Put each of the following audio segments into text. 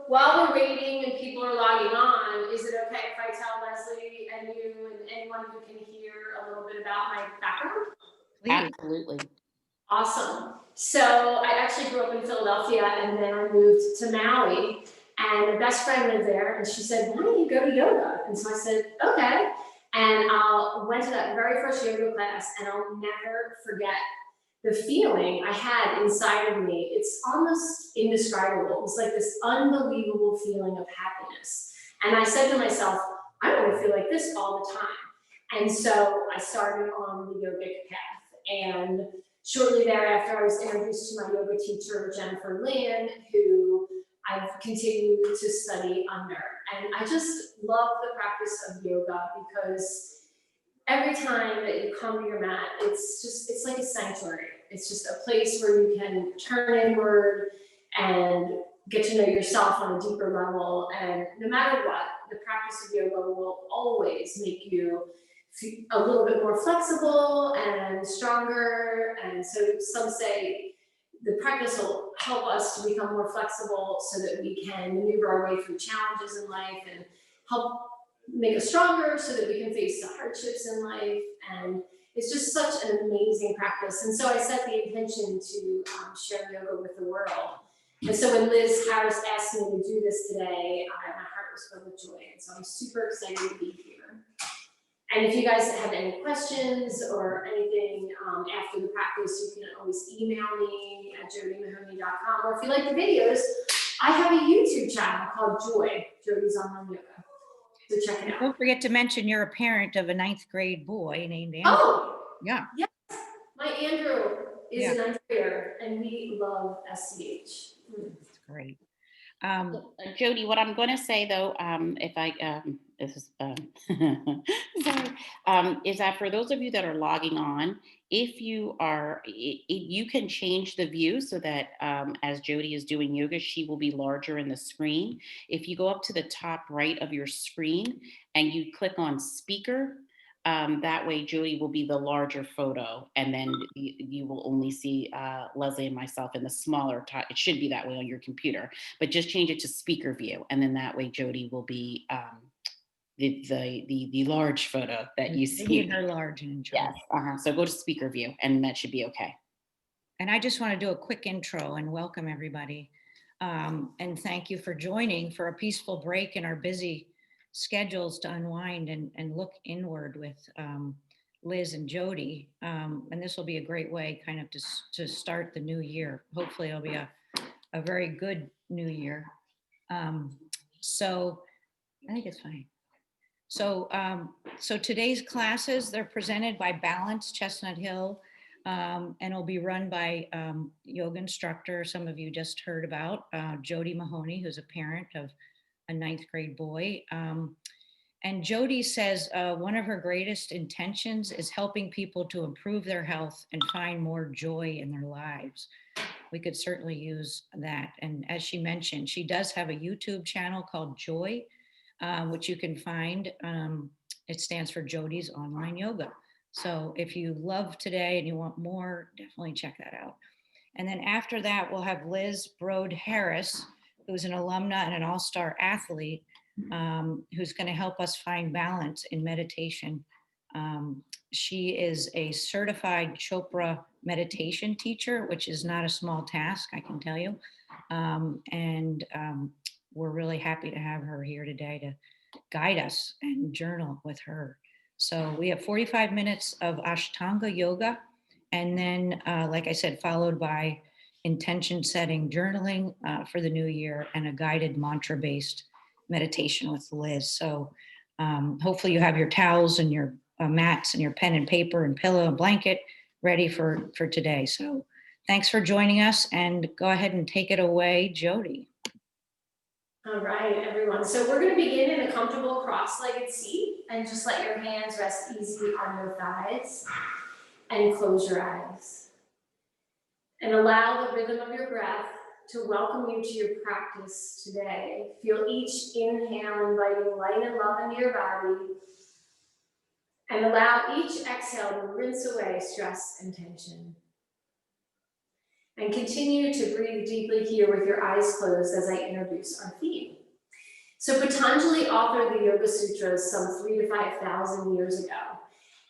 while we're waiting and people are logging on, is it okay if I tell Leslie and you and anyone who can hear a little bit about my background? Please. Absolutely. Awesome. So I actually grew up in Philadelphia and then I moved to Maui, and my best friend lived there, and she said, why don't you go to yoga? And so I said, okay. And I went to that very first yoga class, and I'll never forget the feeling I had inside of me. It's almost indescribable. It's like this unbelievable feeling of happiness. And I said to myself, I want to feel like this all the time. And so I started on the yogic path. And shortly thereafter, I was introduced to my yoga teacher, Jennifer Lynn, who I've continued to study under. And I just love the practice of yoga because every time that you come to your mat, it's like a sanctuary. It's just a place where you can turn inward and get to know yourself on a deeper level. And no matter what, the practice of yoga will always make you feel a little bit more flexible and stronger. And so some say the practice will help us to become more flexible so that we can maneuver our way through challenges in life and help make us stronger so that we can face the hardships in life. And it's just such an amazing practice. And so I set the intention to share yoga with the world. And so when Liz Harris asked me to do this today, my heart was filled with joy. And so I'm super excited to be here. And if you guys have any questions or anything after the practice, you can always email me at jodimahoney.com. Or if you like the videos, I have a YouTube channel called Joy, Jodi's Online Yoga. So check it out. Don't forget to mention you're a parent of a 9th grade boy named Andrew. Oh, yeah. Yes, my Andrew is a 9th grader, and we love SCH. That's great. Jodi, what I'm going to say though, if I this is sorry, is that for those of you that are logging on, if you are, you can change the view so that as Jodi is doing yoga, she will be larger in the screen. If you go up to the top right of your screen and you click on speaker, that way Jodi will be the larger photo, and then you will only see Leslie and myself in the smaller top. It should be that way on your computer, but just change it to speaker view, and then that way Jodi will be the large photo that you see. They're large and enjoy. Yes. So go to speaker view, and that should be okay. And I just want to do a quick intro and welcome everybody, and thank you for joining for a peaceful break in our busy schedules to unwind and look inward with Liz and Jodi. And this will be a great way kind of to start the new year. Hopefully it'll be a very good new year. So I think it's fine. So today's classes, they're presented by Balance Chestnut Hill, and it'll be run by yoga instructor some of you just heard about, Jodi Mahoney, who's a parent of a 9th grade boy. And Jodi says one of her greatest intentions is helping people to improve their health and find more joy in their lives. We could certainly use that. And as she mentioned, she does have a YouTube channel called Joy, which you can find. It stands for Jodi's Online Yoga. So if you love today and you want more, definitely check that out. And then after that, we'll have Liz Brode Harris, who's an alumna and an all-star athlete, who's going to help us find balance in meditation. She is a certified Chopra meditation teacher, which is not a small task, I can tell you. And we're really happy to have her here today to guide us and journal with her. So we have 45 minutes of ashtanga yoga, and then, like I said, followed by intention setting journaling for the new year and a guided mantra-based meditation with Liz. So hopefully you have your towels and your mats and your pen and paper and pillow and blanket ready for today. So thanks for joining us, and go ahead and take it away, Jodi. All right, everyone. So we're going to begin in a comfortable cross-legged seat, and just let your hands rest easy on your thighs and close your eyes. And allow the rhythm of your breath to welcome you to your practice today. Feel each inhale inviting light and love into your body, and allow each exhale to rinse away stress and tension. And continue to breathe deeply here with your eyes closed as I introduce our theme. So Patanjali authored the Yoga Sutras some 3,000 to 5,000 years ago.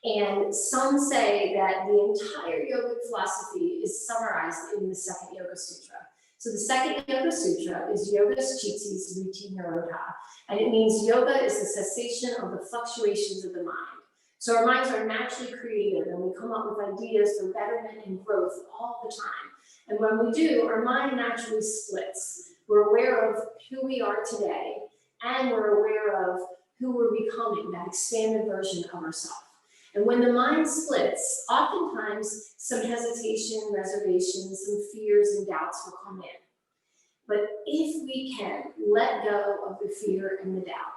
And some say that the entire yogic philosophy is summarized in the second Yoga Sutra. So the second Yoga Sutra is Yoga SCHConnex Vritti Nirodha, and it means yoga is the cessation of the fluctuations of the mind. So our minds are naturally creative and we come up with ideas for betterment and growth all the time. And when we do, our mind naturally splits. We're aware of who we are today, and we're aware of who we're becoming, that expanded version of ourselves. And when the mind splits, oftentimes some hesitation, reservation, some fears and doubts will come in. But if we can let go of the fear and the doubt,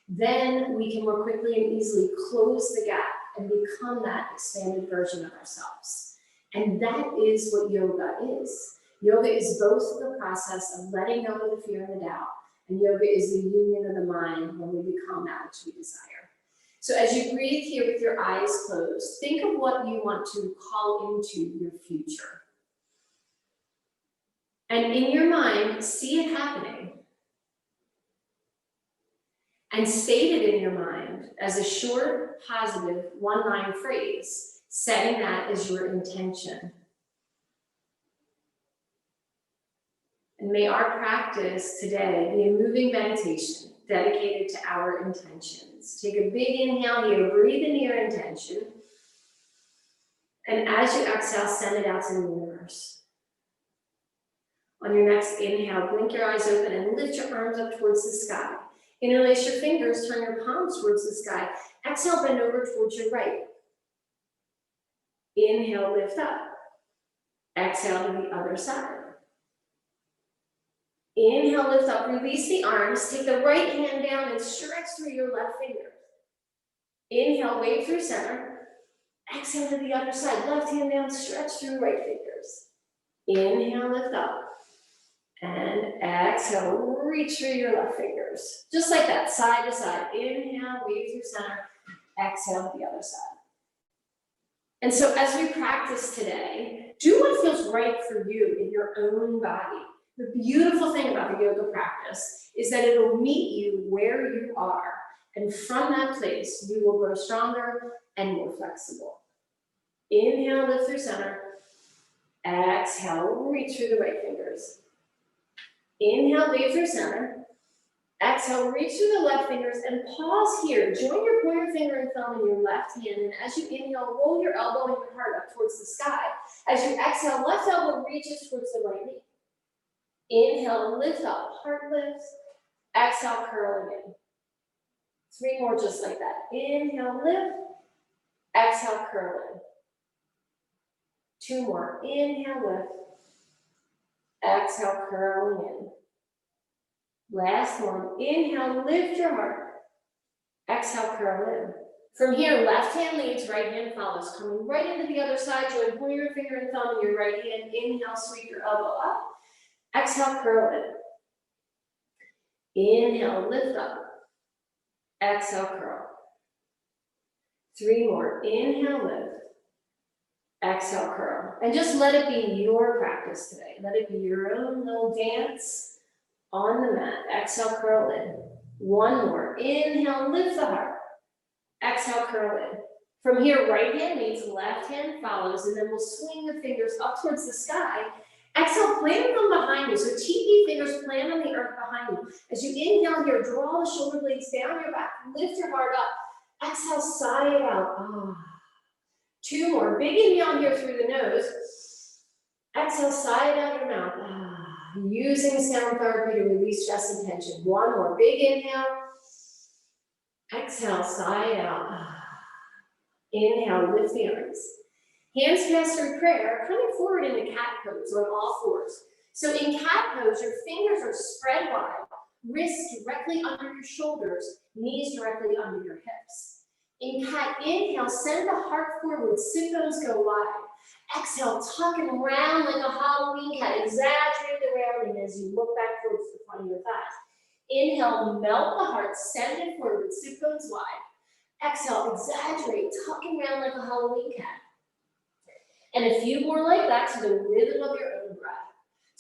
then we can more quickly and easily close the gap and become that expanded version of ourselves. And that is what yoga is. Yoga is both the process of letting go of the fear and the doubt, and yoga is the union of the mind when we become that which we desire. So as you breathe here with your eyes closed, think of what you want to call into your future. And in your mind, see it happening. And state it in your mind as a short, positive, one-line phrase, setting that as your intention. And may our practice today be a moving meditation dedicated to our intentions. Take a big inhale here, breathe in your intention. And as you exhale, send it out to the universe. On your next inhale, blink your eyes open and lift your arms up towards the sky. Interlace your fingers, turn your palms towards the sky. Exhale, bend over towards your right. Inhale, lift up. Exhale to the other side. Inhale, lift up, release the arms. Take the right hand down and stretch through your left finger. Inhale, wave through center. Exhale to the other side. Left hand down, stretch through right fingers. Inhale, lift up. And exhale, reach through your left fingers. Just like that, side to side. Inhale, wave through center. Exhale to the other side. And so as we practice today, do what feels right for you in your own body. The beautiful thing about the yoga practice is that it will meet you where you are. And from that place, you will grow stronger and more flexible. Inhale, lift through center. Exhale, reach through the right fingers. Inhale, wave through center. Exhale, reach through the left fingers and pause here. Join your pointer finger and thumb in your left hand. And as you inhale, roll your elbow and your heart up towards the sky. As you exhale, left elbow reaches towards the right knee. Inhale, lift up, heart lifts. Exhale, curling in. 3 more just like that. Inhale, lift. Exhale, curl in. 2 more. Inhale, lift. Exhale, curling in. Last one. Inhale, lift your heart. Exhale, curl in. From here, left hand leads, right hand follows. Coming right into the other side, join pointer finger and thumb in your right hand. Inhale, sweep your elbow up. Exhale, curl in. Inhale, lift up. Exhale, curl. 3 more. Inhale, lift. Exhale, curl. And just let it be your practice today. Let it be your own little dance on the mat. Exhale, curl in. 1 more. Inhale, lift the heart. Exhale, curl in. From here, right hand meets left hand follows, and then we'll swing the fingers up towards the sky. Exhale, plant them behind you. So TP fingers plant on the earth behind you. As you inhale here, draw the shoulder blades down your back. Lift your heart up. Exhale, sigh it out. Ah. 2 more. Big inhale here through the nose. Exhale, sigh it out your mouth. Ah. Using sound therapy to release stress and tension. 1 more. Big inhale. Exhale, sigh it out. Ah. Inhale, lift the arms. Hands passed through prayer, coming forward into cat pose on all fours. So in cat pose, your fingers are spread wide, wrists directly under your shoulders, knees directly under your hips. In cat, inhale, send the heart forward, sit bones go wide. Exhale, tuck and round like a Halloween cat. Exaggerate the rounding as you look back towards the front of your thighs. Inhale, melt the heart, send it forward, sit bones wide. Exhale, exaggerate, tuck and round like a Halloween cat. And a few more like that to the rhythm of your own breath.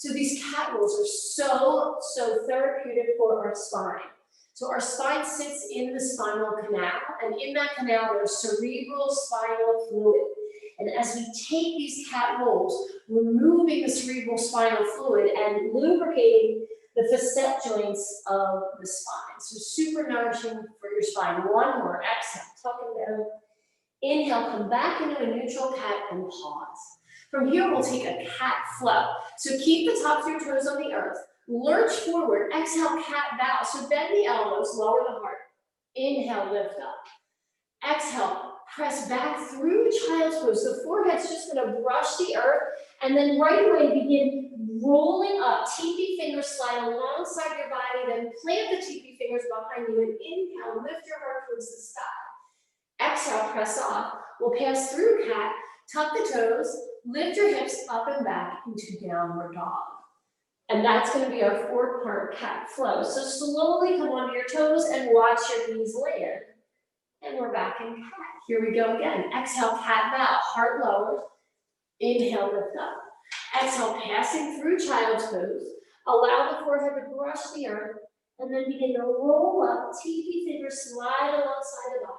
So these cat rolls are so therapeutic for our spine. So our spine sits in the spinal canal, and in that canal there's cerebral spinal fluid. And as we take these cat rolls, we're moving the cerebral spinal fluid and lubricating the facet joints of the spine. So super nourishing for your spine. One more, exhale, tucking down. Inhale, come back into a neutral cat and pause. From here, we'll take a cat flow. So keep the tops of your toes on the earth. Lurch forward, exhale, cat bow. So bend the elbows, lower the heart. Inhale, lift up. Exhale, press back through child's pose. The forehead's just gonna brush the earth, and then right away begin rolling up. TP fingers slide alongside your body, then plant the TP fingers behind you, and inhale, lift your heart towards the sky. Exhale, press off. We'll pass through cat, tuck the toes, lift your hips up and back into downward dog. And that's gonna be our 4-part cat flow. So slowly come onto your toes and watch your knees land. And we're back in cat. Here we go again. Exhale, cat bow, heart lowered. Inhale, lift up. Exhale, passing through child's pose. Allow the forehead to brush the earth, and then begin to roll up. TP fingers slide alongside the body.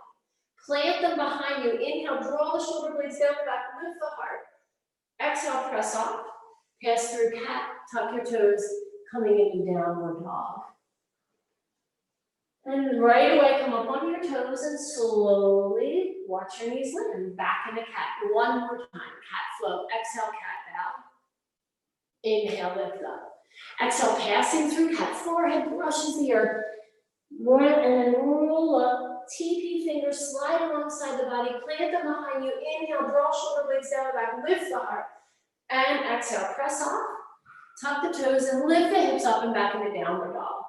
Plant them behind you. Inhale, draw the shoulder blades down the back, lift the heart. Exhale, press off. Pass through cat, tuck your toes, coming into downward dog. And right away, come up on your toes and slowly watch your knees land. Back into cat. One more time. Cat flow. Exhale, cat bow. Inhale, lift up. Exhale, passing through cat. Forehead brushes the earth. And then roll up. TP fingers slide alongside the body. Plant them behind you. Inhale, draw shoulder blades down the back. Lift the heart. And exhale, press off. Tuck the toes and lift the hips up and back into downward dog.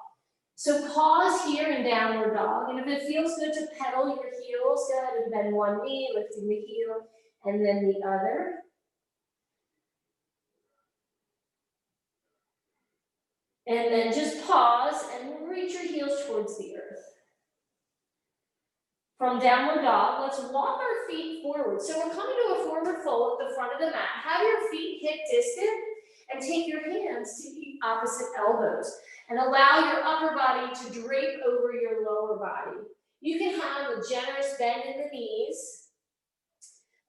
So pause here in downward dog, and if it feels good to pedal your heels, go ahead and bend one knee, lifting the heel, and then the other. And then just pause and reach your heels towards the earth. From downward dog, let's walk our feet forward. So we're coming to a forward fold at the front of the mat. Have your feet hip distant, and take your hands to the opposite elbows. And allow your upper body to drape over your lower body. You can have a generous bend in the knees.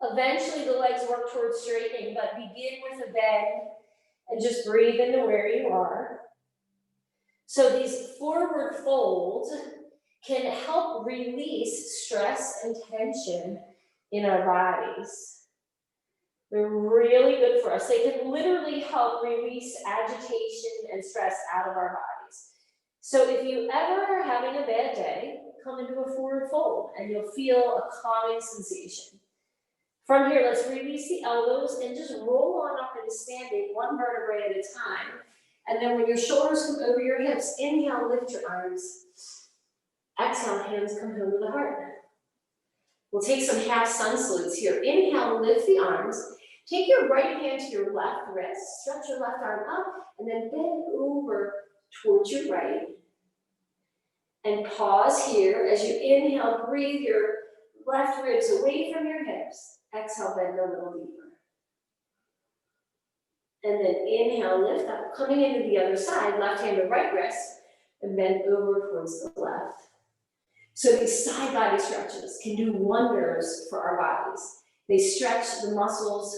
Eventually the legs work towards straightening, but begin with a bend and just breathe into where you are. So these forward folds can help release stress and tension in our bodies. They're really good for us. They can literally help release agitation and stress out of our bodies. So if you ever are having a bad day, come into a forward fold and you'll feel a calming sensation. From here, let's release the elbows and just roll on up into standing, one vertebrae at a time. And then when your shoulders come over your hips, inhale, lift your arms. Exhale, hands come home to the heart. We'll take some half sun salutes here. Inhale, lift the arms. Take your right hand to your left wrist, stretch your left arm up, and then bend over towards your right. And pause here. As you inhale, breathe your left ribs away from your hips. Exhale, bend a little deeper. And then inhale, lift up, coming into the other side, left hand to right wrist, and bend over towards the left. So these side body stretches can do wonders for our bodies. They stretch the muscles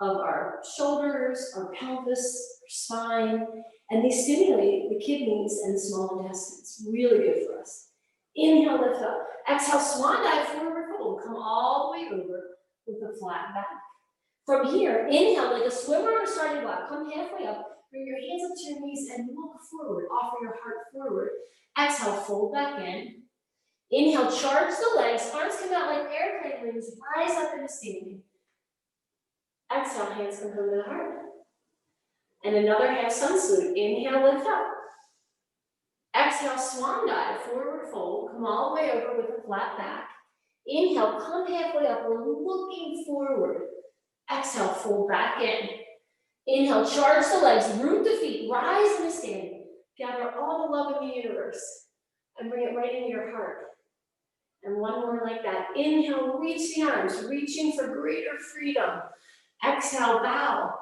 of our shoulders, our pelvis, our spine, and they stimulate the kidneys and small intestines. Really good for us. Inhale, lift up. Exhale, swan dive, forward fold. Come all the way over with a flat back. From here, inhale like a swimmer on a starting block. Come halfway up, bring your hands up to your knees and look forward. Offer your heart forward. Exhale, fold back in. Inhale, charge the legs. Arms come out like airplane wings. Rise up into standing. Exhale, hands come home to the heart. And another half sun salute. Inhale, lift up. Exhale, swan dive, forward fold. Come all the way over with a flat back. Inhale, come halfway up. We're looking forward. Exhale, fold back in. Inhale, charge the legs, root the feet, rise into standing. Gather all the love in the universe and bring it right into your heart. And one more like that. Inhale, reach the arms, reaching for greater freedom. Exhale, bow,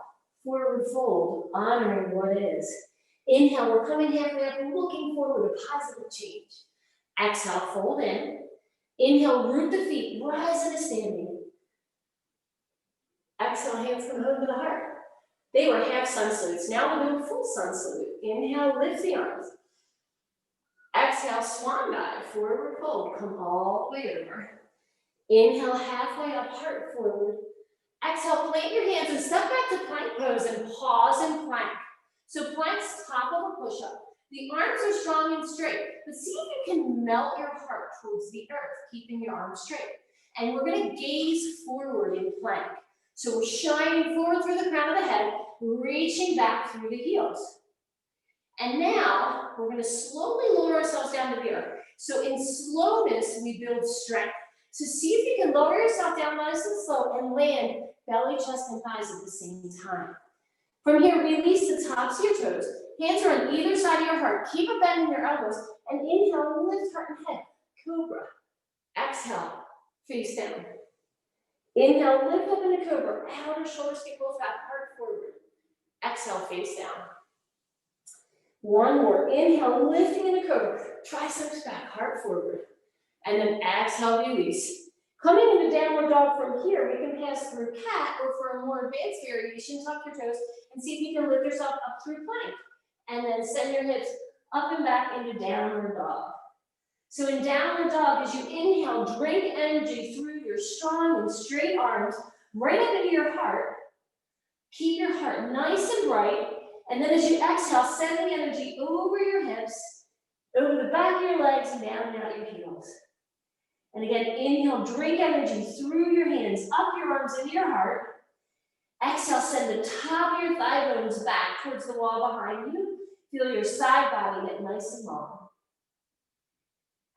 forward fold, honoring what is. Inhale, we're coming halfway up and looking forward, a positive change. Exhale, fold in. Inhale, root the feet, rise into standing. Exhale, hands come home to the heart. They were half sun salutes. Now we're doing full sun salute. Inhale, lift the arms. Exhale, swan dive, forward fold, come all the way over. Inhale, halfway up, heart forward. Exhale, plant your hands and step back to plank pose and pause and plank. So plank's top of a push-up. The arms are strong and straight, but see if you can melt your heart towards the earth, keeping your arms straight. And we're gonna gaze forward in plank. So we're shining forward through the crown of the head, reaching back through the heels. And now we're gonna slowly lower ourselves down to the earth. So in slowness, we build strength. So see if you can lower yourself down nice and slow and land belly, chest, and thighs at the same time. From here, release the tops of your toes. Hands are on either side of your heart. Keep a bend in your elbows. And inhale, lift heart and head. Cobra. Exhale, face down. Inhale, lift up into cobra. Outer shoulders get both back, heart forward. Exhale, face down. One more. Inhale, lifting into cobra. Triceps back, heart forward. And then exhale, release. Coming into downward dog from here, we can pass through cat, or for a more advanced variation, tuck your toes and see if you can lift yourself up through plank. And then send your hips up and back into downward dog. So in downward dog, as you inhale, drink energy through your strong and straight arms, right up into your heart. Keep your heart nice and bright. And then as you exhale, send the energy over your hips, over the back of your legs, and down and out your heels. And again, inhale, drink energy through your hands, up your arms into your heart. Exhale, send the top of your thigh bones back towards the wall behind you. Feel your side body get nice and long.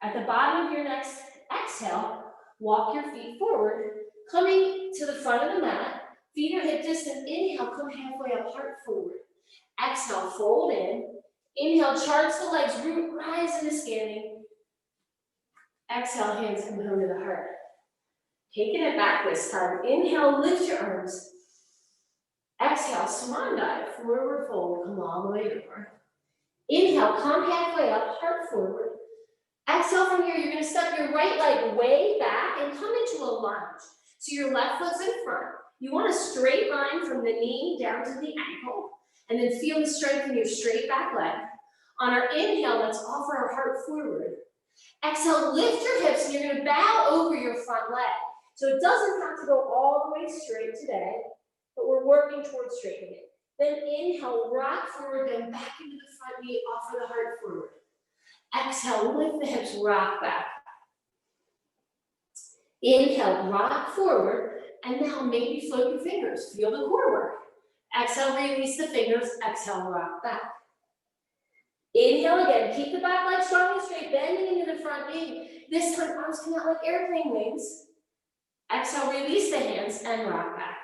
At the bottom of your next exhale, walk your feet forward, coming to the front of the mat. Feet are hip distance. Inhale, come halfway up, heart forward. Exhale, fold in. Inhale, charge the legs, root, rise into standing. Exhale, hands come home to the heart. Taking it back this time. Inhale, lift your arms. Exhale, swan dive, forward fold, come all the way over. Inhale, come halfway up, heart forward. Exhale from here, you're gonna step your right leg way back and come into a lunge. So your left foot's in front. You want a straight line from the knee down to the ankle, and then feel the strength in your straight back leg. On our inhale, let's offer our heart forward. Exhale, lift your hips, and you're gonna bow over your front leg. So it doesn't have to go all the way straight today, but we're working towards straightening it. Then inhale, rock forward, then back into the front knee, offer the heart forward. Exhale, lift the hips, rock back. Inhale, rock forward, and now maybe float your fingers, feel the core work. Exhale, release the fingers, exhale, rock back. Inhale again, keep the back leg strong and straight, bending into the front knee. This time, arms come out like airplane wings. Exhale, release the hands and rock back.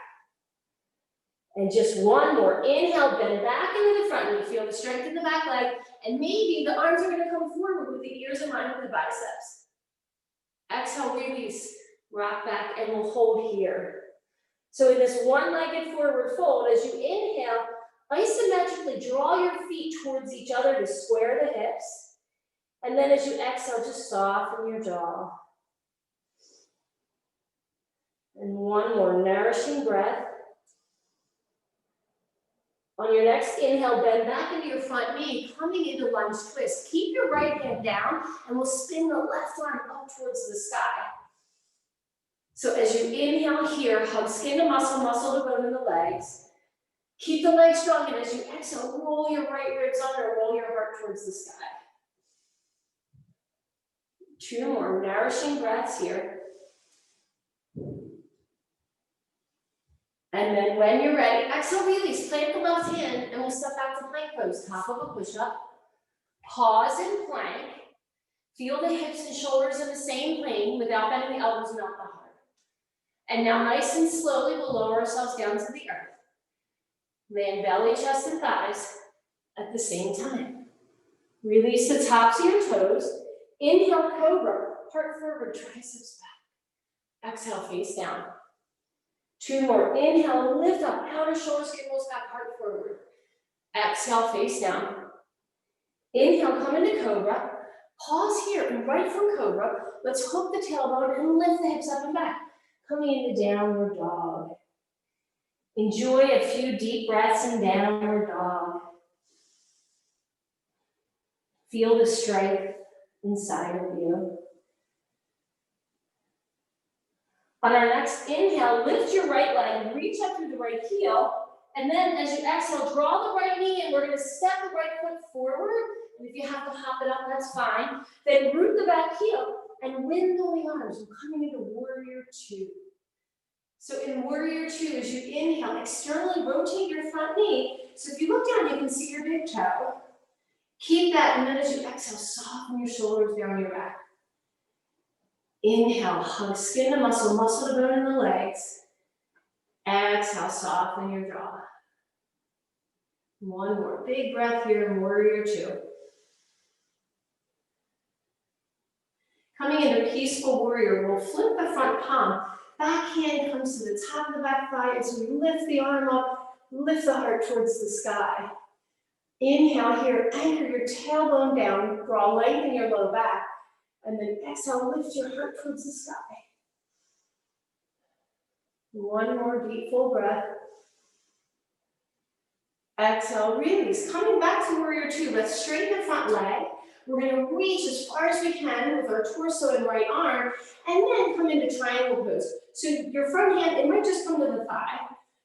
And just one more. Inhale, bend back into the front knee. Feel the strength in the back leg. And maybe the arms are going to come forward with the ears in line with the biceps. Exhale, release, rock back, and we'll hold here. So in this one-legged forward fold, as you inhale, isometrically draw your feet towards each other to square the hips. And then as you exhale, just soften your jaw. And one more nourishing breath. On your next inhale, bend back into your front knee, coming into lunge twist. Keep your right hand down, and we'll spin the left arm up towards the sky. So as you inhale here, hug skin to muscle, muscle to bone in the legs. Keep the legs strong, and as you exhale, roll your right ribs under, roll your heart towards the sky. 2 more nourishing breaths here. And then when you're ready, exhale, release, plant the left hand, and we'll step back to plank pose, top of a push-up. Pause and plank. Feel the hips and shoulders in the same plane without bending the elbows, not the heart. And now nice and slowly, we'll lower ourselves down to the earth. Land belly, chest, and thighs at the same time. Release the tops of your toes. Inhale, cobra, heart forward, triceps back. Exhale, face down. 2 more. Inhale, lift up, outer shoulder, skin rolls back, heart forward. Exhale, face down. Inhale, come into cobra. Pause here, and right from cobra, let's hook the tailbone and lift the hips up and back. Coming into downward dog. Enjoy a few deep breaths in downward dog. Feel the strength inside of you. On our next inhale, lift your right leg, reach up through the right heel, and then as you exhale, draw the right knee, and we're going to step the right foot forward. And if you have to hop it up, that's fine. Then root the back heel and window the arms. We're coming into warrior 2. So in warrior 2, as you inhale, externally rotate your front knee. So if you look down, you can see your big toe. Keep that, and then as you exhale, soften your shoulders down your back. Inhale, hug skin to muscle, muscle to bone in the legs. Exhale, soften your jaw. One more big breath here in warrior 2. Coming into peaceful warrior, we'll flip the front palm. Back hand comes to the top of the back thigh as we lift the arm up, lift the heart towards the sky. Inhale here, anchor your tailbone down, draw length in your low back, and then exhale, lift your heart towards the sky. One more deep full breath. Exhale, release. Coming back to warrior 2, let's straighten the front leg. We're going to reach as far as we can with our torso and right arm, and then come into triangle pose. So your front hand, it might just come to the thigh.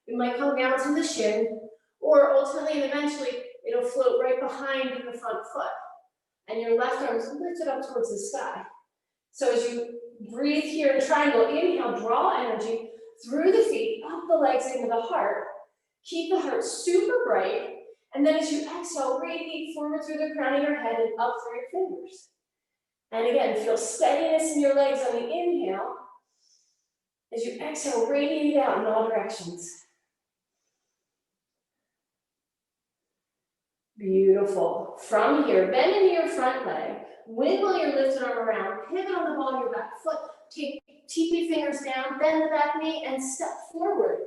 It might come down to the shin, or ultimately and eventually, it'll float right behind the front foot. And your left arm is lifted up towards the sky. So as you breathe here in triangle, inhale, draw energy through the feet, up the legs into the heart. Keep the heart super bright. And then as you exhale, radiate forward through the crown of your head and up through your fingers. And again, feel steadiness in your legs on the inhale. As you exhale, radiate out in all directions. Beautiful. From here, bend into your front leg. Wiggle your lifted arm around. Pivot on the ball of your back foot. Take TP fingers down, bend the back knee, and step forward.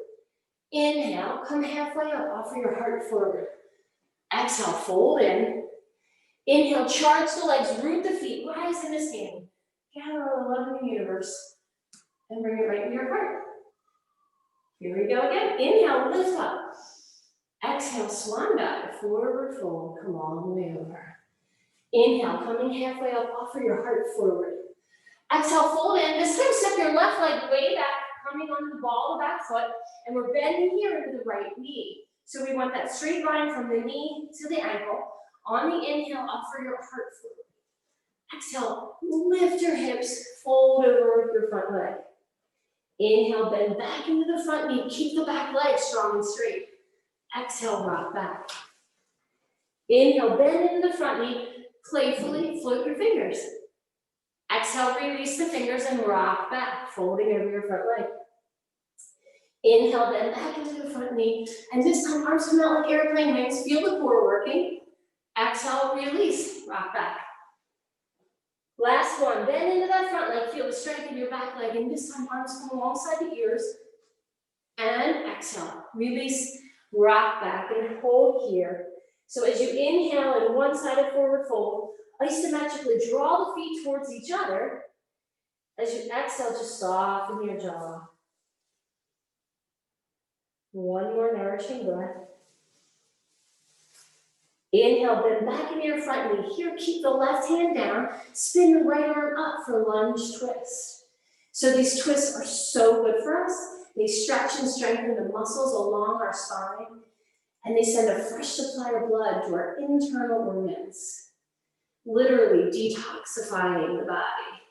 Inhale, come halfway up, offer your heart forward. Exhale, fold in. Inhale, charge the legs, root the feet, rise into standing. Gather all the love in the universe and bring it right to your heart. Here we go again. Inhale, lift up. Exhale, swan dive, forward fold, come all the way over. Inhale, coming halfway up, offer your heart forward. Exhale, fold in. This time, step your left leg way back, coming onto the ball of the back foot, and we're bending here into the right knee. So we want that straight line from the knee to the ankle. On the inhale, offer your heart forward. Exhale, lift your hips, fold over your front leg. Inhale, bend back into the front knee. Keep the back leg strong and straight. Exhale, rock back. Inhale, bend into the front knee. Playfully float your fingers. Exhale, release the fingers and rock back, folding over your front leg. Inhale, bend back into the front knee. And this time, arms come out like airplane wings. Feel the core working. Exhale, release, rock back. Last one, bend into that front leg. Feel the strength in your back leg. And this time, arms come alongside the ears. And exhale, release, rock back, and hold here. So as you inhale in one-sided forward fold, isometrically draw the feet towards each other. As you exhale, just soften your jaw. One more nourishing breath. Inhale, bend back into your front knee. Here, keep the left hand down. Spin the right arm up for lunge twist. So these twists are so good for us. They stretch and strengthen the muscles along our spine. And they send a fresh supply of blood to our internal organs, literally detoxifying the body.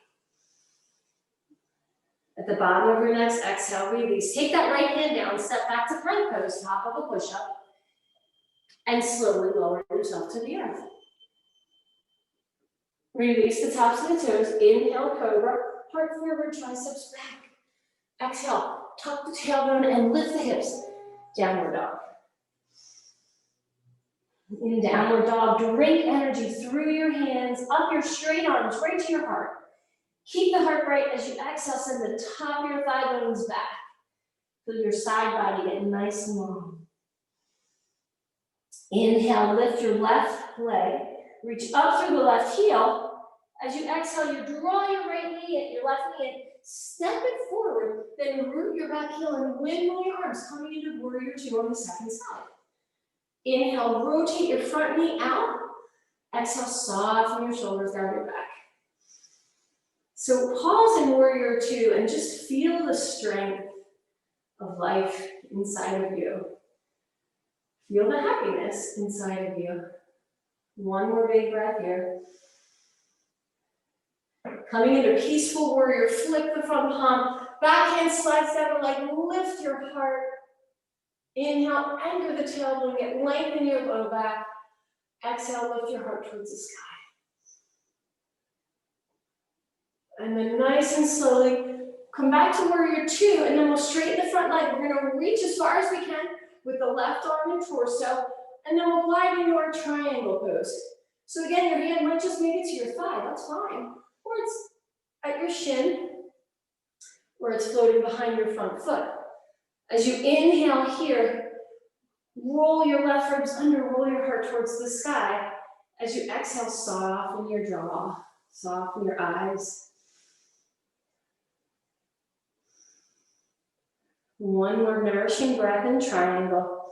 At the bottom of your next exhale, release. Take that right hand down, step back to plank pose, top of a push-up, and slowly lower yourself to the earth. Release the tops of the toes. Inhale, cobra, heart forward, triceps back. Exhale, tuck the tailbone and lift the hips. Downward dog. In downward dog, drink energy through your hands, up your straight arms, right to your heart. Keep the heart bright as you exhale, send the top of your thigh bones back. Feel your side body get nice and long. Inhale, lift your left leg, reach up through the left heel. As you exhale, you draw your right knee in, your left knee in, step it forward, then root your back heel and windmill your arms, coming into warrior two on the second side. Inhale, rotate your front knee out. Exhale, soften your shoulders down your back. So pause in warrior two and just feel the strength of life inside of you. Feel the happiness inside of you. One more big breath here. Coming into peaceful warrior, flick the front palm, back hand slides down the leg, lift your heart. Inhale, anchor the tailbone, get lengthen your low back. Exhale, lift your heart towards the sky. And then nice and slowly, come back to warrior two, and then we'll straighten the front leg. We're gonna reach as far as we can with the left arm and torso, and then we'll glide into our triangle pose. So again, your hand might just make it to your thigh, that's fine. Or it's at your shin, or it's floating behind your front foot. As you inhale here, roll your left ribs under, roll your heart towards the sky. As you exhale, soften your jaw, soften your eyes. One more nourishing breath in triangle.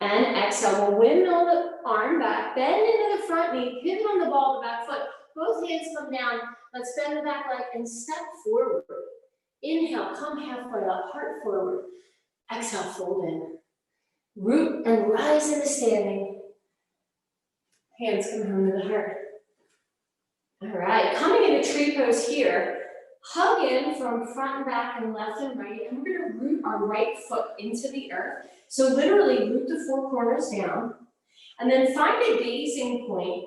And exhale, we'll windmill the arm back, bend into the front knee, pivot on the ball of the back foot. Both hands come down. Let's bend the back leg and step forward. Inhale, come halfway up, heart forward. Exhale, fold in. Root and rise into standing. Hands come home to the heart. All right, coming into tree pose here. Hug in from front and back and left and right, and we're gonna root our right foot into the earth. So literally root the four corners down, and then find a gazing point,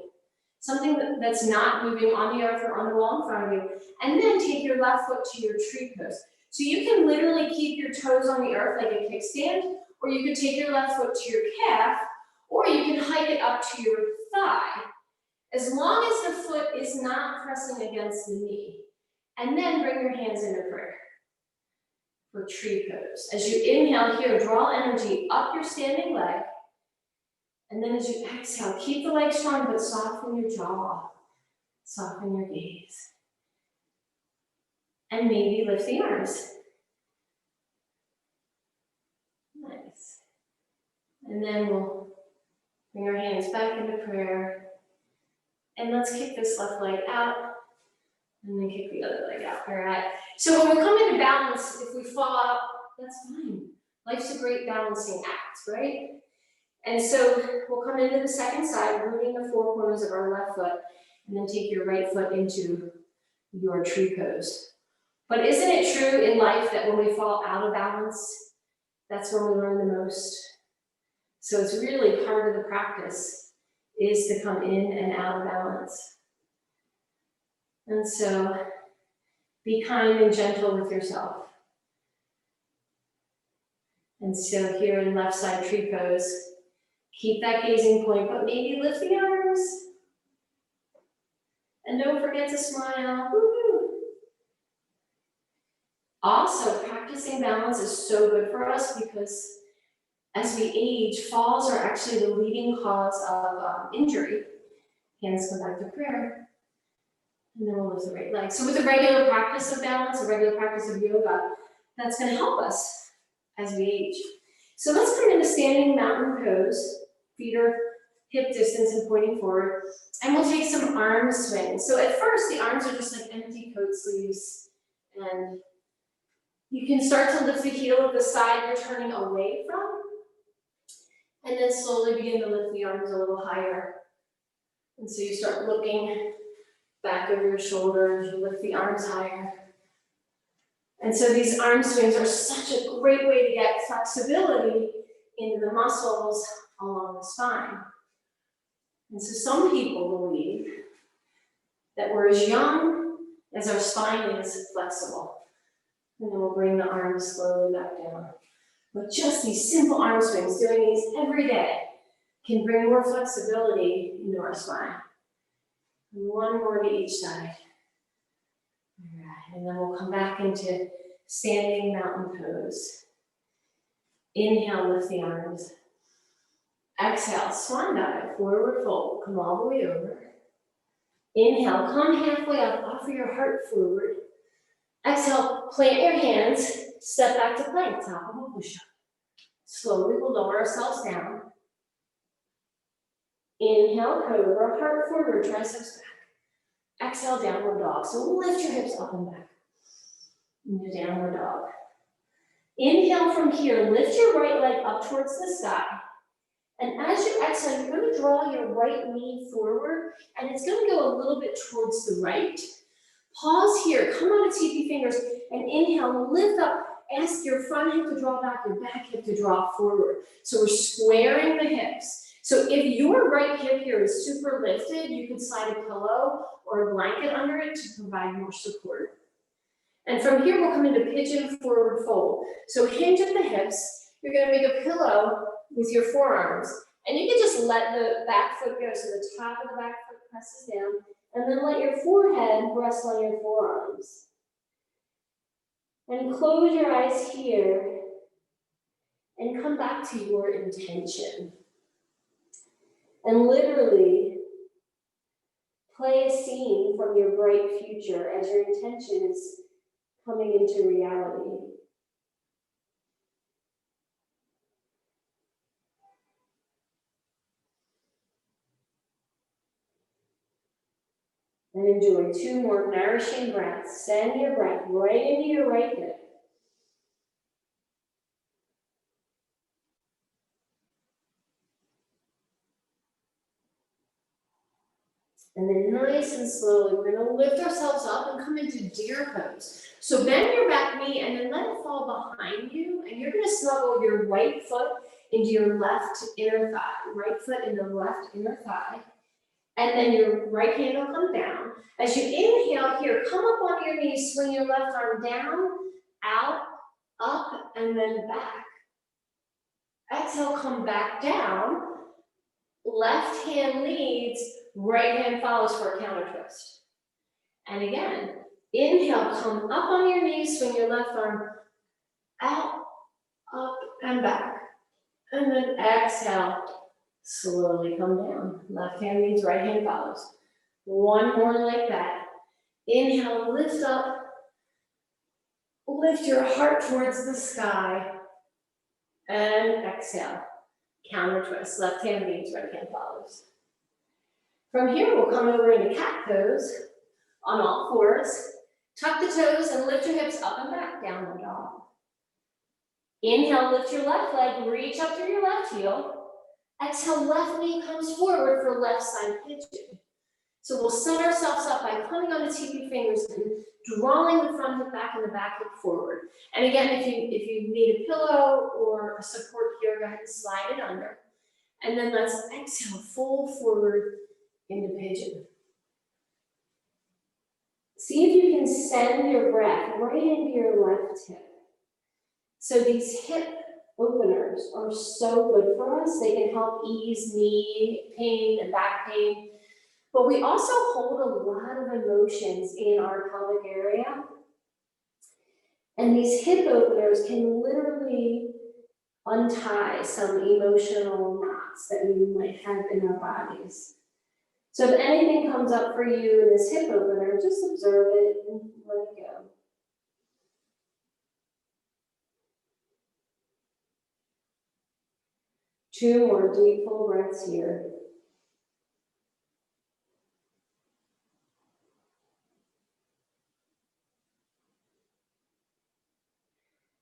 something that's not moving on the earth or on the wall in front of you, and then take your left foot to your tree pose. So you can literally keep your toes on the earth like a kickstand, or you can take your left foot to your calf, or you can hike it up to your thigh, as long as the foot is not pressing against the knee. And then bring your hands into prayer for tree pose. As you inhale here, draw energy up your standing leg. And then as you exhale, keep the leg strong, but soften your jaw, soften your gaze. And maybe lift the arms. Nice. And then we'll bring our hands back into prayer. And let's kick this left leg out. And then kick the other leg out. All right. So when we come into balance, if we fall out, that's fine. Life's a great balancing act, right? And so we'll come into the second side, rooting the four corners of our left foot, and then take your right foot into your tree pose. But isn't it true in life that when we fall out of balance, that's when we learn the most? So it's really part of the practice is to come in and out of balance. And so be kind and gentle with yourself. And so here in left side tree pose, keep that gazing point, but maybe lift the arms. And don't forget to smile. Woo-hoo. Also, practicing balance is so good for us because as we age, falls are actually the leading cause of injury. Hands come back to prayer. And then we'll lift the right leg. So with a regular practice of balance, a regular practice of yoga, that's going to help us as we age. So let's come into standing mountain pose. Feet are hip distance and pointing forward. And we'll take some arm swings. So at first, the arms are just like empty coat sleeves. And you can start to lift the heel of the side you're turning away from. And then slowly begin to lift the arms a little higher. And so you start looking back over your shoulders, you lift the arms higher. And so these arm swings are such a great way to get flexibility into the muscles along the spine. And so some people believe that we're as young as our spine is flexible. And then we'll bring the arms slowly back down. But just these simple arm swings, doing these every day, can bring more flexibility into our spine. And one more to each side. All right, and then we'll come back into standing mountain pose. Inhale, lift the arms. Exhale, swan dive, forward fold, come all the way over. Inhale, come halfway up, offer your heart forward. Exhale, plant your hands, step back to plank, top of a push-up. Slowly we'll lower ourselves down. Inhale, cobra, heart forward, triceps back. Exhale, downward dog. So lift your hips up and back. Into downward dog. Inhale from here, lift your right leg up towards the sky. And as you exhale, you're going to draw your right knee forward, and it's going to go a little bit towards the right. Pause here, come on to TP fingers, and inhale, lift up. Ask your front hip to draw back, your back hip to draw forward. So we're squaring the hips. So if your right hip here is super lifted, you could slide a pillow or a blanket under it to provide more support. And from here, we'll come into pigeon forward fold. So hinge at the hips. You're going to make a pillow with your forearms. And you can just let the back foot go so the top of the back foot presses down. And then let your forehead rest on your forearms. And close your eyes here. And come back to your intention. And literally play a scene from your bright future as your intention is coming into reality. And enjoy 2 more nourishing breaths. Send your breath right into your right hip. And then nice and slowly, we're going to lift ourselves up and come into deer pose. So bend your back knee and then let it fall behind you. And you're going to snuggle your right foot into your left inner thigh. Right foot into the left inner thigh. And then your right hand will come down. As you inhale here, come up on your knees, swing your left arm down, out, up, and then back. Exhale, come back down. Left hand leads, right hand follows for a counter twist. And again, inhale, come up on your knees, swing your left arm out, up, and back. And then exhale, slowly come down. Left hand leads, right hand follows. 1 more like that. Inhale, lift up. Lift your heart towards the sky. And exhale. Counter twist. Left hand leads, right hand follows. From here, we'll come over into cat pose on all fours. Tuck the toes and lift your hips up and back, downward dog. Inhale, lift your left leg, reach up through your left heel. Exhale, left knee comes forward for left side pigeon. So we'll set ourselves up by coming on the TP fingers and drawing the front hip back and the back hip forward. And again, if you need a pillow or a support here, go ahead and slide it under. And then let's exhale, fold forward into pigeon. See if you can send your breath right into your left hip. So these hip openers are so good for us. They can help ease knee pain and back pain. But we also hold a lot of emotions in our pelvic area. And these hip openers can literally untie some emotional knots that we might have in our bodies. So if anything comes up for you in this hip opener, just observe it and let it go. Two more deep full breaths here.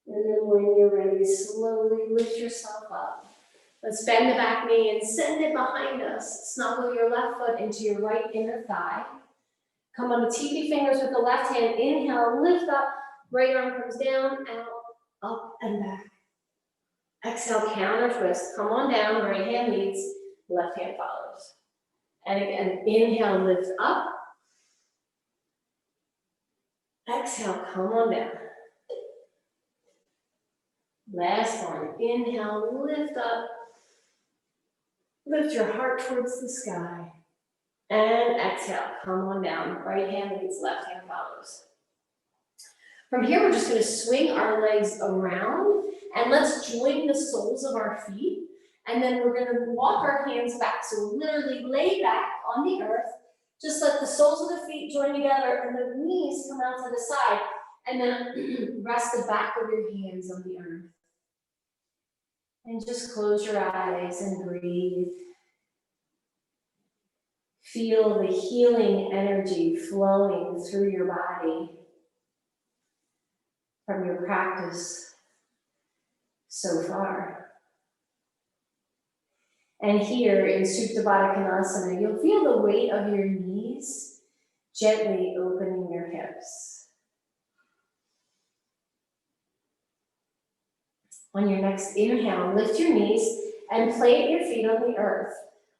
And then when you're ready, slowly lift yourself up. Let's bend the back knee and send it behind us. Snuggle your left foot into your right inner thigh. Come on the TP fingers with the left hand. Inhale, lift up. Right arm comes down, out, up, and back. Exhale, counter twist. Come on down. Right hand leads, left hand follows. And again, inhale, lift up. Exhale, come on down. Last one. Inhale, lift up. Lift your heart towards the sky. And exhale, come on down. Right hand leads, left hand follows. From here, we're just gonna swing our legs around and let's join the soles of our feet. And then we're gonna walk our hands back. So literally lay back on the earth. Just let the soles of the feet join together and the knees come out to the side. And then rest the back of your hands on the earth. And just close your eyes and breathe. Feel the healing energy flowing through your body from your practice so far. And here in Supta Baddha Konasana, you'll feel the weight of your knees gently opening your hips. On your next inhale, lift your knees and plant your feet on the earth.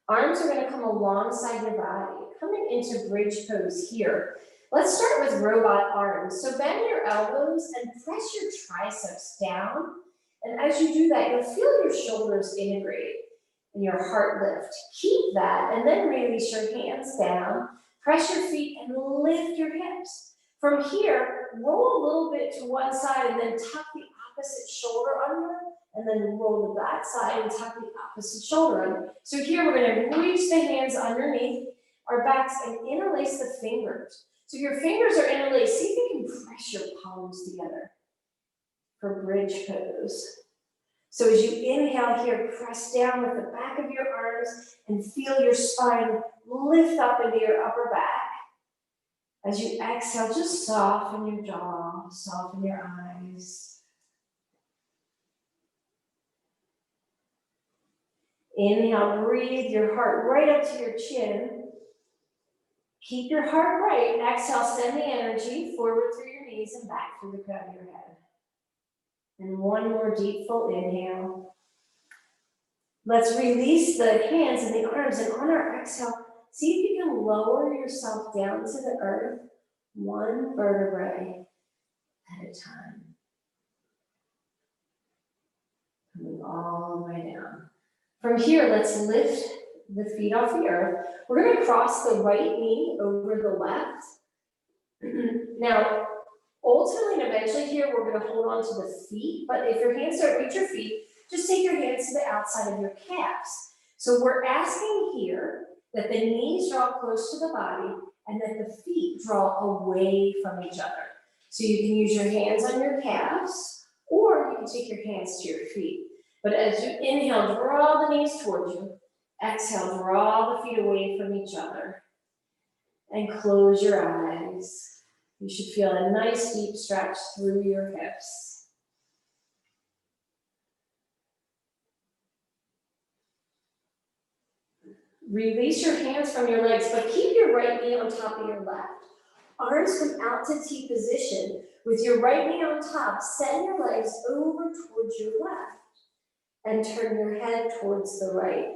Arms are going to come alongside your body, coming into bridge pose here. Let's start with robot arms. So bend your elbows and press your triceps down. And as you do that, you'll feel your shoulders integrate and your heart lift. Keep that and then release your hands down. Press your feet and lift your hips. From here, roll a little bit to one side and then tuck the opposite shoulder under, and then roll the back side and tuck the opposite shoulder under. So here we're going to reach the hands underneath our backs and interlace the fingers. So your fingers are interlaced. See if you can press your palms together for bridge pose. So as you inhale here, press down with the back of your arms and feel your spine lift up into your upper back. As you exhale, just soften your jaw, soften your eyes. Inhale, breathe your heart right up to your chin. Keep your heart right. Exhale, send the energy forward through your knees and back through the crown of your head. And one more deep, full inhale. Let's release the hands and the arms, and on our exhale, see if you can lower yourself down to the earth, one vertebrae at a time. Coming all the way down. From here, let's lift the feet off the earth. We're going to cross the right knee over the left. Now, ultimately and eventually here, we're going to hold on to the feet, but if your hands don't reach your feet, just take your hands to the outside of your calves. So we're asking here that the knees draw close to the body and that the feet draw away from each other. So you can use your hands on your calves, or you can take your hands to your feet. But as you inhale, draw the knees towards you. Exhale, draw the feet away from each other. And close your eyes. You should feel a nice deep stretch through your hips. Release your hands from your legs, but keep your right knee on top of your left. Arms come out to T position. With your right knee on top, send your legs over towards your left. And turn your head towards the right.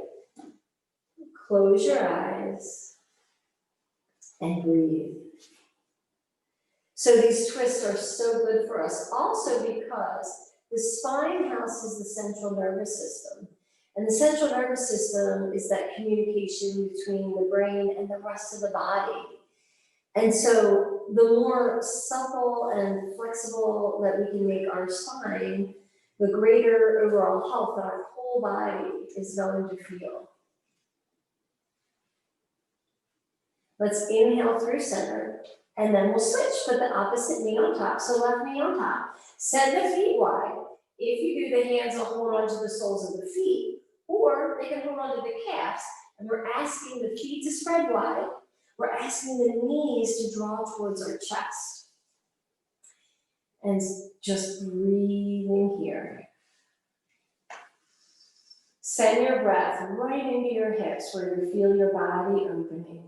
Close your eyes and breathe. So these twists are so good for us also because the spine houses the central nervous system. And the central nervous system is that communication between the brain and the rest of the body. And so the more supple and flexible that we can make our spine, the greater overall health that our whole body is going to feel. Let's inhale through center, and then we'll switch. Put the opposite knee on top, so left knee on top. Send the feet wide. If you do, the hands will hold on to the soles of the feet, or they can hold on to the calves. And we're asking the feet to spread wide. We're asking the knees to draw towards our chest. And just breathing here. Send your breath right into your hips where you feel your body opening.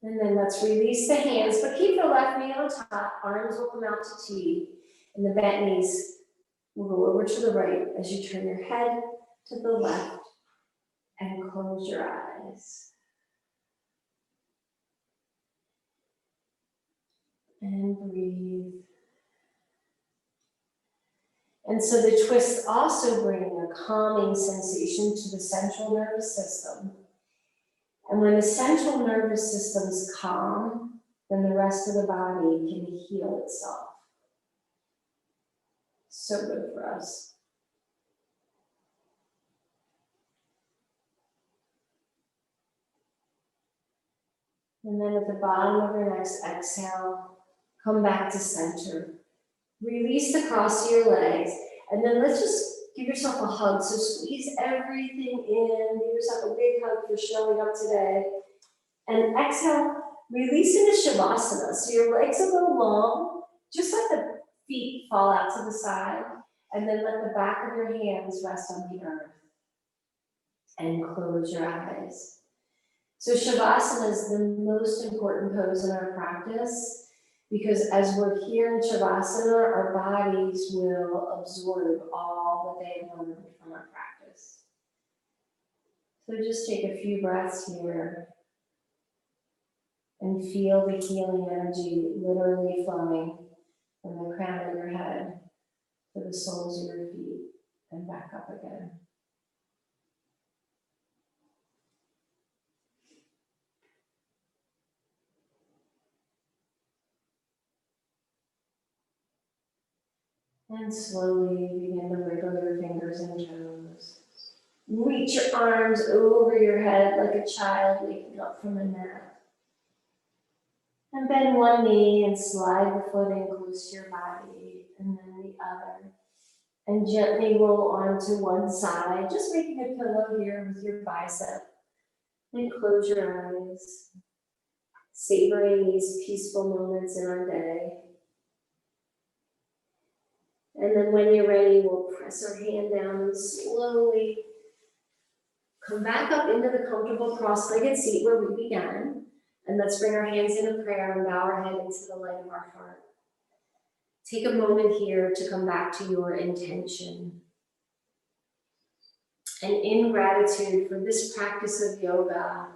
And then let's release the hands, but keep the left knee on top. Arms will come out to T, and the bent knees will go over to the right as you turn your head to the left and close your eyes. And breathe. And so the twists also bring a calming sensation to the central nervous system. And when the central nervous system's calm, then the rest of the body can heal itself. So good for us. And then at the bottom of your next exhale, come back to center. Release the cross of your legs, and then let's just give yourself a hug. So squeeze everything in, give yourself a big hug for showing up today. And exhale, release into Shavasana. So your legs will go long, just let the feet fall out to the side, and then let the back of your hands rest on the earth. And close your eyes. So Shavasana is the most important pose in our practice, because as we're here in Shavasana, our bodies will absorb all that they've learned from our practice. So just take a few breaths here and feel the healing energy literally flowing from the crown of your head to the soles of your feet and back up again. And slowly begin to wiggle your fingers and toes. Reach your arms over your head like a child waking up from a nap. And bend one knee and slide the foot in close to your body, and then the other. And gently roll onto one side, just making a pillow here with your bicep. And close your eyes, savoring these peaceful moments in our day. And then when you're ready, we'll press our hand down and slowly come back up into the comfortable cross-legged seat where we began. And let's bring our hands into prayer and bow our head into the light of our heart. Take a moment here to come back to your intention. And in gratitude for this practice of yoga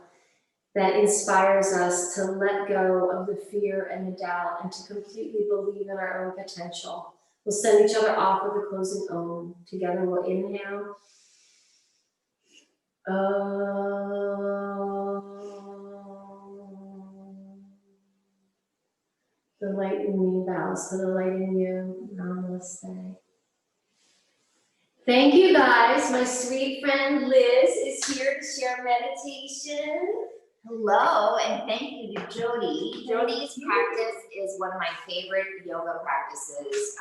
that inspires us to let go of the fear and the doubt and to completely believe in our own potential, we'll send each other off with a closing Om. Together we'll inhale. The light in me bows to the light in you. Namaste. Thank you guys. My sweet friend Liz is here to share meditation. Hello, and thank you to Jodi. Jodi's practice is one of my favorite yoga practices.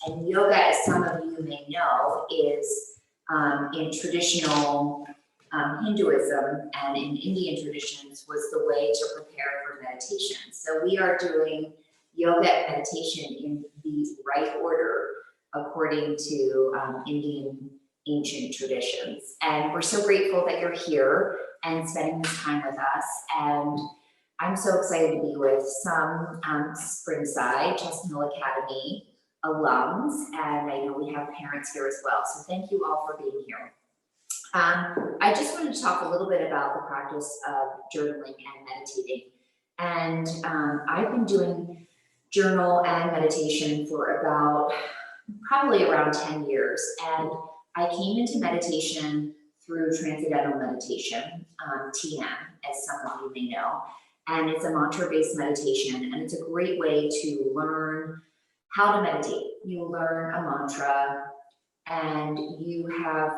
And yoga, as some of you may know, is in traditional Hinduism and in Indian traditions was the way to prepare for meditation. So we are doing yoga and meditation in the right order according to Indian ancient traditions. And we're so grateful that you're here and spending this time with us. And I'm so excited to be with some Springside, Chestnut Hill Academy alums, and I know we have parents here as well. So thank you all for being here. I just wanted to talk a little bit about the practice of journaling and meditating. And I've been doing journal and meditation for about probably around 10 years. And I came into meditation through Transcendental Meditation, TM, as some of you may know. And it's a mantra-based meditation, and it's a great way to learn how to meditate. You learn a mantra, and you have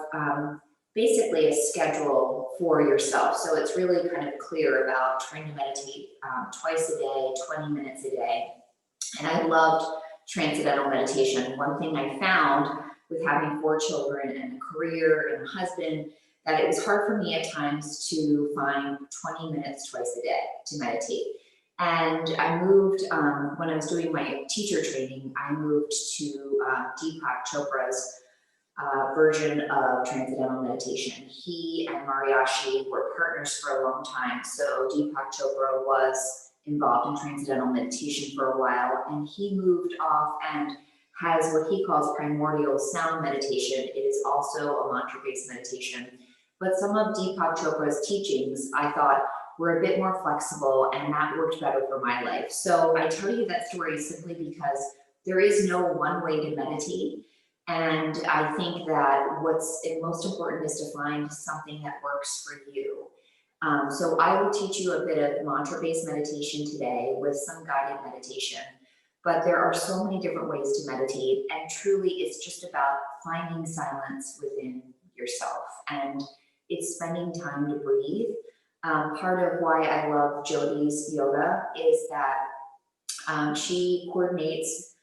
basically a schedule for yourself. So it's really kind of clear about trying to meditate twice a day, 20 minutes a day. And I loved Transcendental Meditation. One thing I found with having 4 children and a career and a husband, that it was hard for me at times to find 20 minutes twice a day to meditate. And I moved, when I was doing my teacher training, I moved to Deepak Chopra's version of Transcendental Meditation. He and Mariashi were partners for a long time. So Deepak Chopra was involved in Transcendental Meditation for a while, and he moved off and has what he calls primordial sound meditation. It is also a mantra-based meditation. But some of Deepak Chopra's teachings, I thought, were a bit more flexible, and that worked better for my life. So I tell you that story simply because there is no one way to meditate. And I think that what's most important is to find something that works for you. So I will teach you a bit of mantra-based meditation today with some guided meditation, but there are so many different ways to meditate, and truly it's just about finding silence within yourself, and it's spending time to breathe. Part of why I love Jodi's yoga is that she coordinates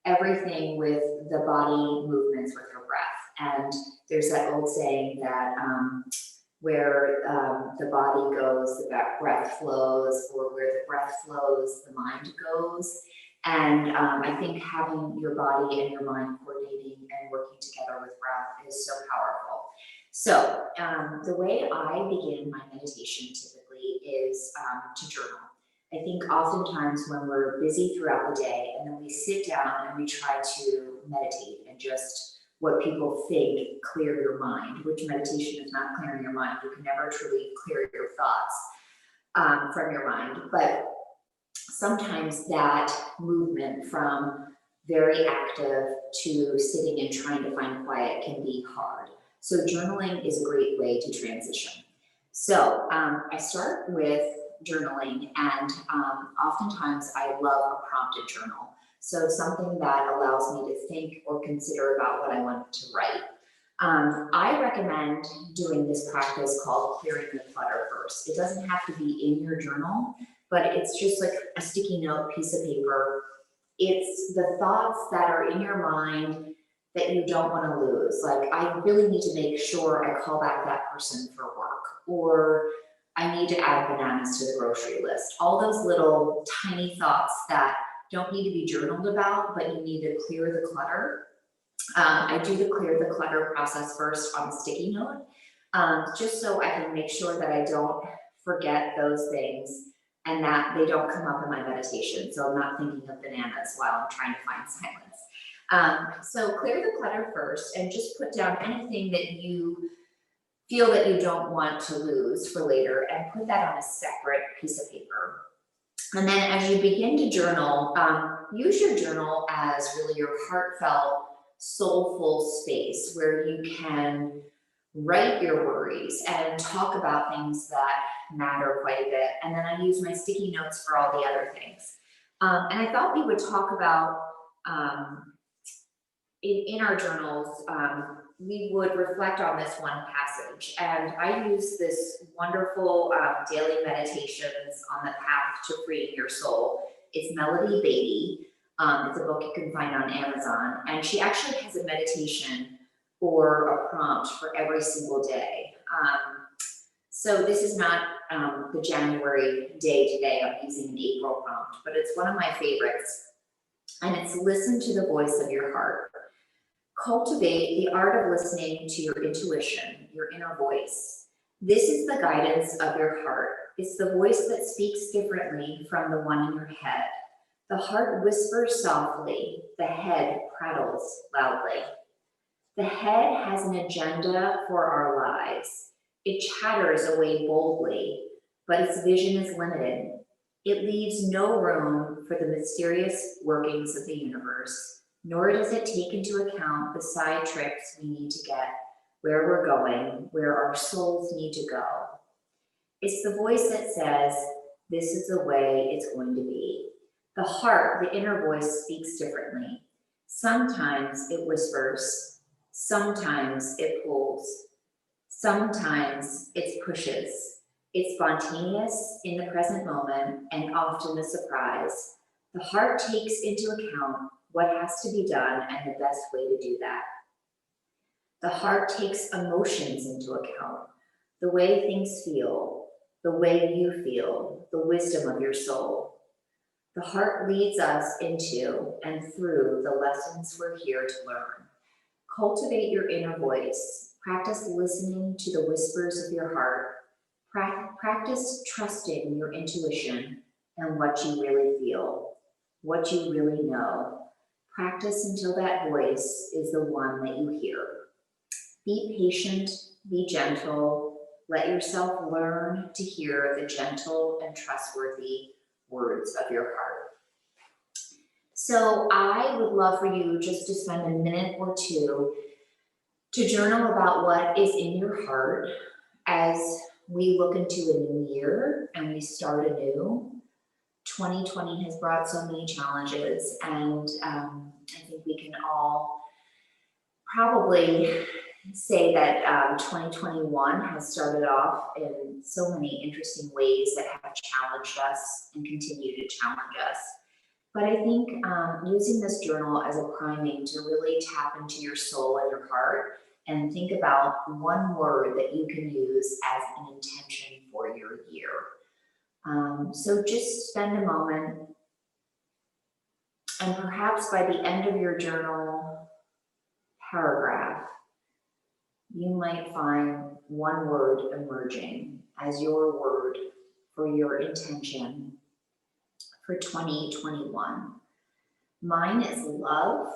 everything with the body movements with her breath. And there's that old saying that where the body goes, the breath flows, or where the breath flows, the mind goes. And I think having your body and your mind coordinating and working together with breath is so powerful. So the way I begin my meditation typically is to journal. I think oftentimes when we're busy throughout the day and then we sit down and we try to meditate and just what people think clear your mind, which meditation is not clearing your mind. You can never truly clear your thoughts from your mind. But sometimes that movement from very active to sitting and trying to find quiet can be hard. So journaling is a great way to transition. So I start with journaling, and oftentimes I love a prompted journal. So something that allows me to think or consider about what I want to write. I recommend doing this practice called clearing the clutter first. It doesn't have to be in your journal, but it's just like a sticky note piece of paper. It's the thoughts that are in your mind that you don't want to lose. Like, I really need to make sure I call back that person for work, or I need to add bananas to the grocery list. All those little tiny thoughts that don't need to be journaled about, but you need to clear the clutter. I do the clear the clutter process first on a sticky note, just so I can make sure that I don't forget those things and that they don't come up in my meditation. So I'm not thinking of bananas while I'm trying to find silence. So clear the clutter first and just put down anything that you feel that you don't want to lose for later, and put that on a separate piece of paper. And then as you begin to journal, use your journal as really your heartfelt, soulful space where you can write your worries and talk about things that matter quite a bit. And then I use my sticky notes for all the other things. And I thought we would talk about, in our journals, we would reflect on this one passage. And I use this wonderful daily meditations on the path to freeing your soul. It's Melody Beatty. It's a book you can find on Amazon. And she actually has a meditation or a prompt for every single day. So this is not the January day today. I'm using an April prompt, but it's one of my favorites. And it's listen to the voice of your heart. Cultivate the art of listening to your intuition, your inner voice. This is the guidance of your heart. It's the voice that speaks differently from the one in your head. The heart whispers softly, the head prattles loudly. The head has an agenda for our lives. It chatters away boldly, but its vision is limited. It leaves no room for the mysterious workings of the universe, nor does it take into account the side tricks we need to get where we're going, where our souls need to go. It's the voice that says, this is the way it's going to be. The heart, the inner voice, speaks differently. Sometimes it whispers, sometimes it pulls, sometimes it pushes. It's spontaneous in the present moment and often a surprise. The heart takes into account what has to be done and the best way to do that. The heart takes emotions into account, the way things feel, the way you feel, the wisdom of your soul. The heart leads us into and through the lessons we're here to learn. Cultivate your inner voice. Practice listening to the whispers of your heart. Practice trusting your intuition and what you really feel, what you really know. Practice until that voice is the one that you hear. Be patient, be gentle. Let yourself learn to hear the gentle and trustworthy words of your heart. So I would love for you just to spend a minute or two to journal about what is in your heart as we look into a new year and we start anew, 2020 has brought so many challenges, and I think we can all probably say that 2021 has started off in so many interesting ways that have challenged us and continue to challenge us. But I think using this journal as a priming to really tap into your soul and your heart and think about one word that you can use as an intention for your year. So just spend a moment, and perhaps by the end of your journal paragraph, you might find one word emerging as your word for your intention for 2021. Mine is love,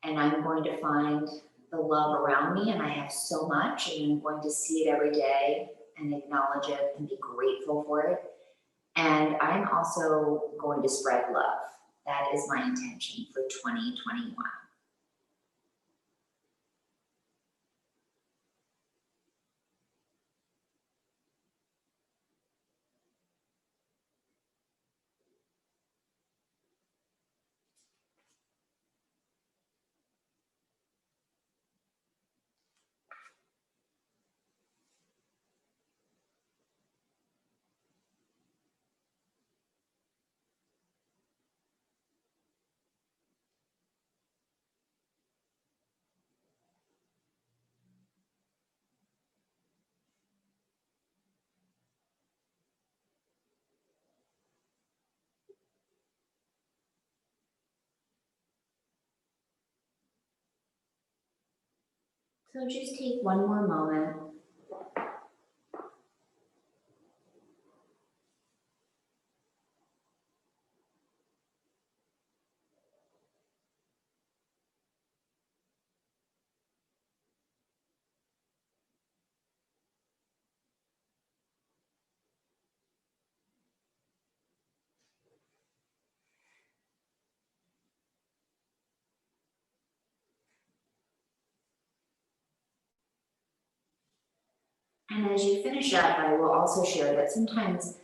and I'm going to find the love around me, and I have so much, and I'm going to see it every day and acknowledge it and be grateful for it. And I'm also going to spread love. That is my intention for 2021. So just take one more moment. And as you finish up, I will also share that sometimes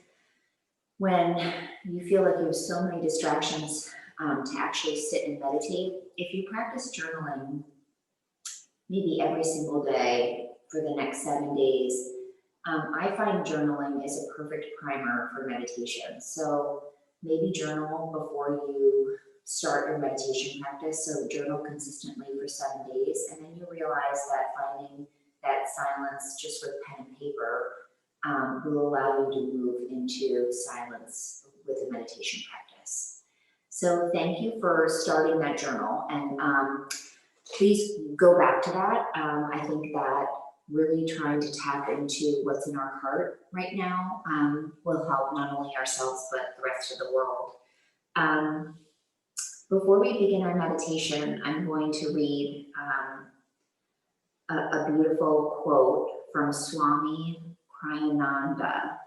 when you feel like you have so many distractions to actually sit and meditate, if you practice journaling maybe every single day for the next 7 days, I find journaling is a perfect primer for meditation. So maybe journal before you start your meditation practice. So journal consistently for 7 days, and then you realize that finding that silence just with pen and paper will allow you to move into silence with a meditation practice. So thank you for starting that journal, and please go back to that. I think that really trying to tap into what's in our heart right now will help not only ourselves, but the rest of the world. Before we begin our meditation, I'm going to read a beautiful quote from Swami Kriyananda.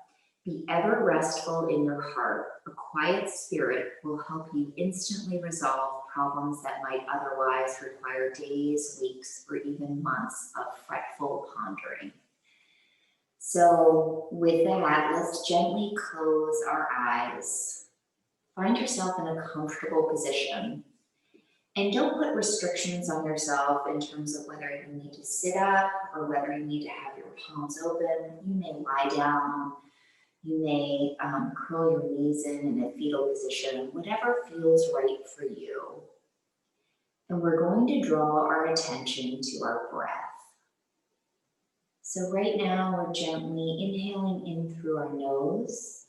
Be ever restful in your heart. A quiet spirit will help you instantly resolve problems that might otherwise require days, weeks, or even months of fretful pondering. So with that, let's gently close our eyes. Find yourself in a comfortable position. And don't put restrictions on yourself in terms of whether you need to sit up or whether you need to have your palms open. You may lie down. You may curl your knees in a fetal position, whatever feels right for you. And we're going to draw our attention to our breath. So right now we're gently inhaling in through our nose.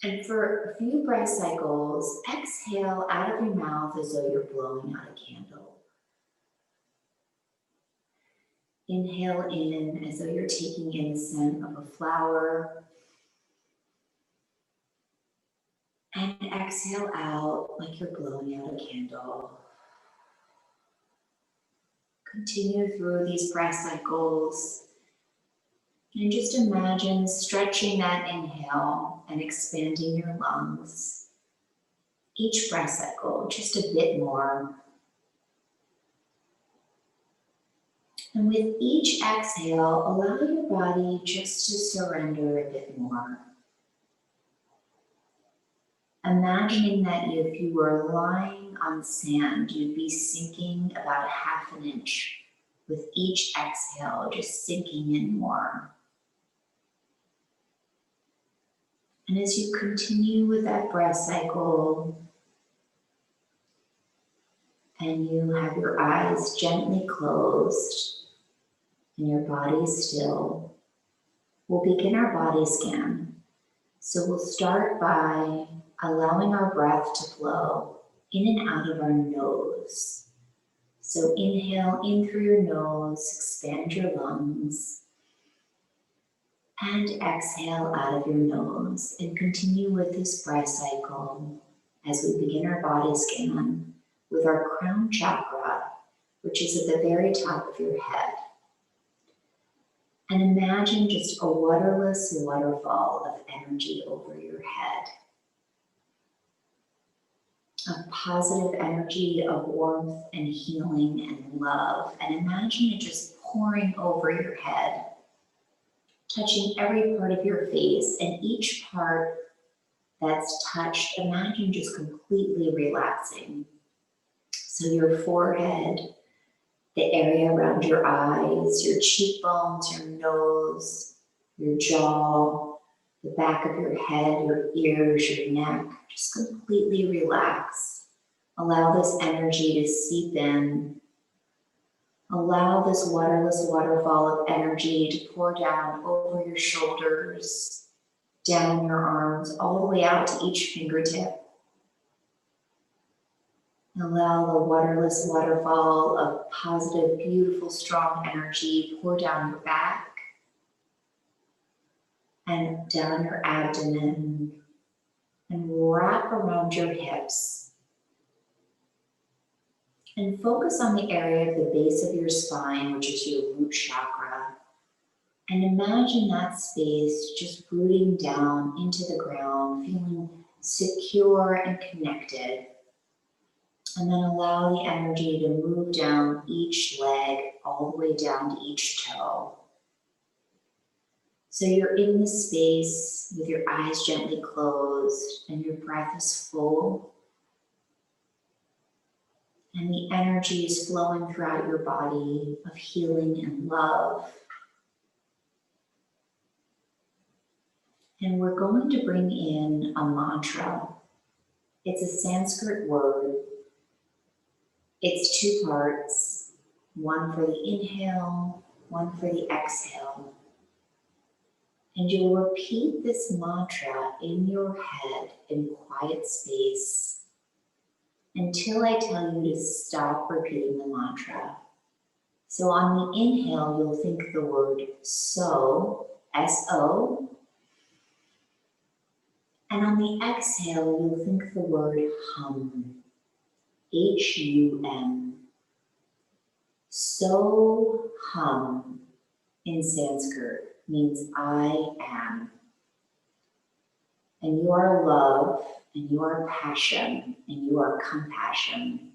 And for a few breath cycles, exhale out of your mouth as though you're blowing out a candle. Inhale in as though you're taking in the scent of a flower. And exhale out like you're blowing out a candle. Continue through these breath cycles. And just imagine stretching that inhale and expanding your lungs. Each breath cycle, just a bit more. And with each exhale, allow your body just to surrender a bit more. Imagining that if you were lying on sand, you'd be sinking about 1/2 inch with each exhale, just sinking in more. And as you continue with that breath cycle, and you have your eyes gently closed and your body still, we'll begin our body scan. So we'll start by allowing our breath to flow in and out of our nose. So inhale in through your nose, expand your lungs, and exhale out of your nose. And continue with this breath cycle as we begin our body scan with our crown chakra, which is at the very top of your head. And imagine just a waterless waterfall of energy over your head. Of positive energy, of warmth and healing and love. And imagine it just pouring over your head, touching every part of your face, and each part that's touched, imagine just completely relaxing. So your forehead, the area around your eyes, your cheekbones, your nose, your jaw, the back of your head, your ears, your neck, just completely relax. Allow this energy to seep in. Allow this waterless waterfall of energy to pour down over your shoulders, down your arms, all the way out to each fingertip. Allow the waterless waterfall of positive, beautiful, strong energy pour down your back and down your abdomen and wrap around your hips. And focus on the area of the base of your spine, which is your root chakra. And imagine that space just rooting down into the ground, feeling secure and connected. And then allow the energy to move down each leg, all the way down to each toe. So you're in this space with your eyes gently closed and your breath is full. And the energy is flowing throughout your body of healing and love. And we're going to bring in a mantra. It's a Sanskrit word. It's 2 parts, one for the inhale, one for the exhale. And you'll repeat this mantra in your head in quiet space until I tell you to stop repeating the mantra. So on the inhale, you'll think the word so, S-O. And on the exhale, you'll think the word hum, H-U-M. So hum in Sanskrit means I am. And you are love, and you are passion, and you are compassion,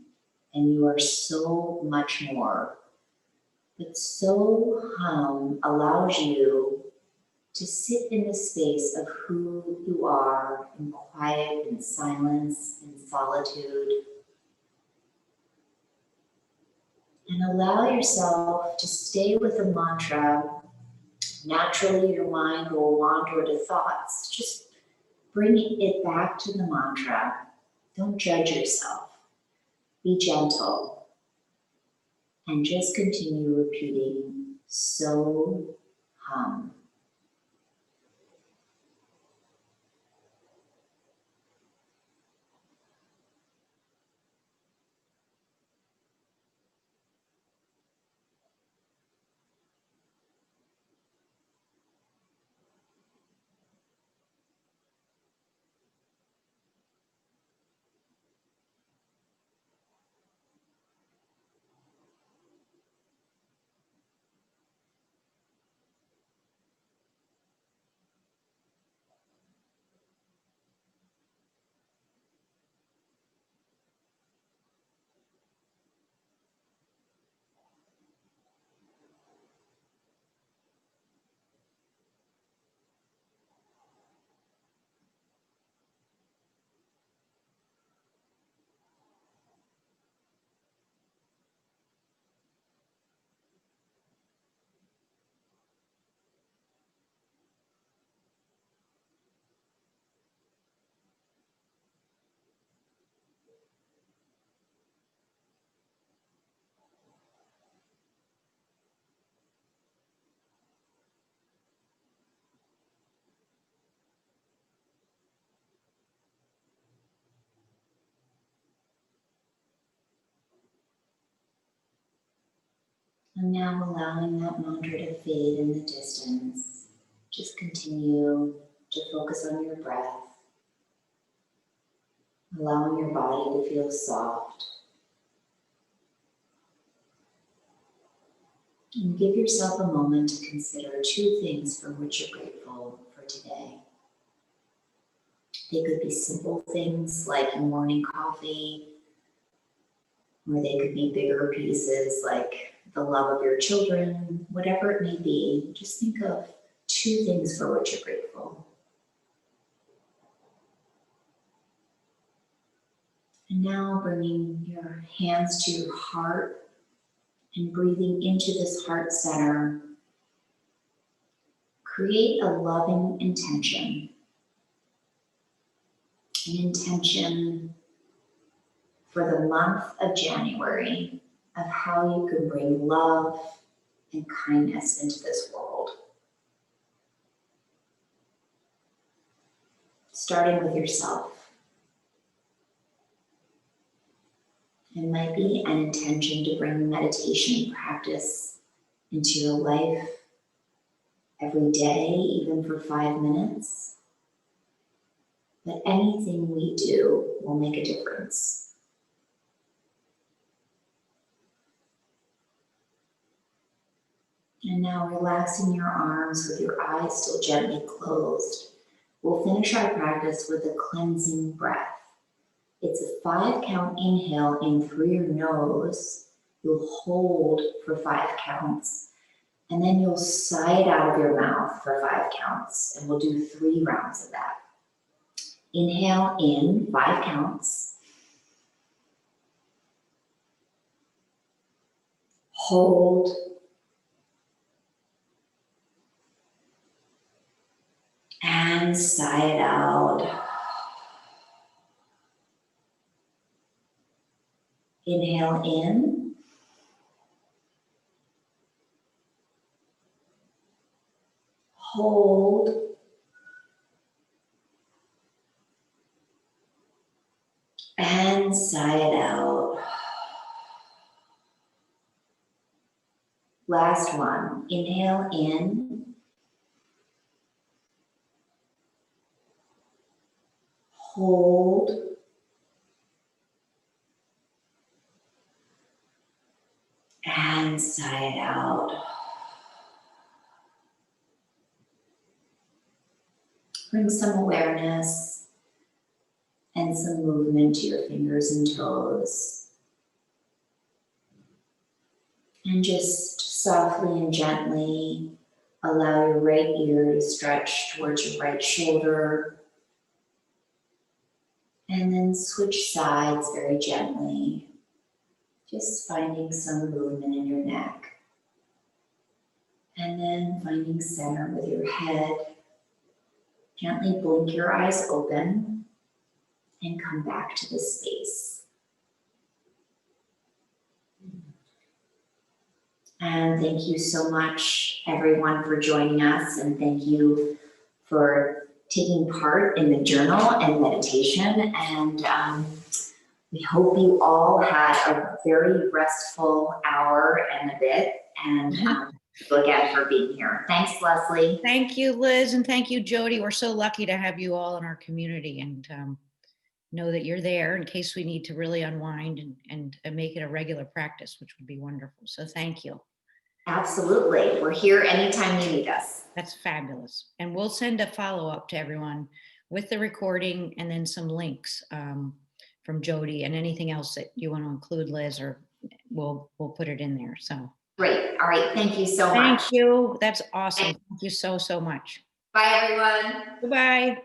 and you are so much more. But so hum allows you to sit in the space of who you are in quiet, in silence, in solitude. And allow yourself to stay with the mantra. Naturally, your mind will wander to thoughts. Just bring it back to the mantra. Don't judge yourself. Be gentle. And just continue repeating, so hum. And now allowing that mantra to fade in the distance, just continue to focus on your breath, allowing your body to feel soft. And give yourself a moment to consider 2 things for which you're grateful for today. They could be simple things like your morning coffee, or they could be bigger pieces like the love of your children, whatever it may be. Just think of 2 things for which you're grateful. And now bringing your hands to your heart and breathing into this heart center, create a loving intention. An intention for the month of January of how you can bring love and kindness into this world. Starting with yourself. It might be an intention to bring meditation practice into your life every day, even for 5 minutes. But anything we do will make a difference. And now relaxing your arms with your eyes still gently closed. We'll finish our practice with a cleansing breath. It's a 5 count inhale in through your nose. You'll hold for 5 counts. And then you'll sigh it out of your mouth for 5 counts. And we'll do 3 rounds of that. Inhale in, 5 counts. Hold. And sigh it out. Inhale in. Hold. And sigh it out. Last one. Inhale in. Hold. And sigh it out. Bring some awareness and some movement to your fingers and toes. And just softly and gently allow your right ear to stretch towards your right shoulder. And then switch sides very gently, just finding some movement in your neck. And then finding center with your head. Gently blink your eyes open and come back to the space. And thank you so much, everyone, for joining us. And thank you for taking part in the journal and meditation. And we hope you all had a very restful hour and a bit. And thank you again for being here. Thanks, Leslie. Thank you, Liz, and thank you, Jodi. We're so lucky to have you all in our community, and know that you're there in case we need to really unwind and make it a regular practice, which would be wonderful. So thank you. Absolutely. We're here anytime you need us. That's fabulous. And we'll send a follow-up to everyone with the recording and then some links from Jodi and anything else that you want to include, Liz, or we'll put it in there. So great. All right. Thank you so much. Thank you. That's awesome. Thank you so much. Bye, everyone. Goodbye.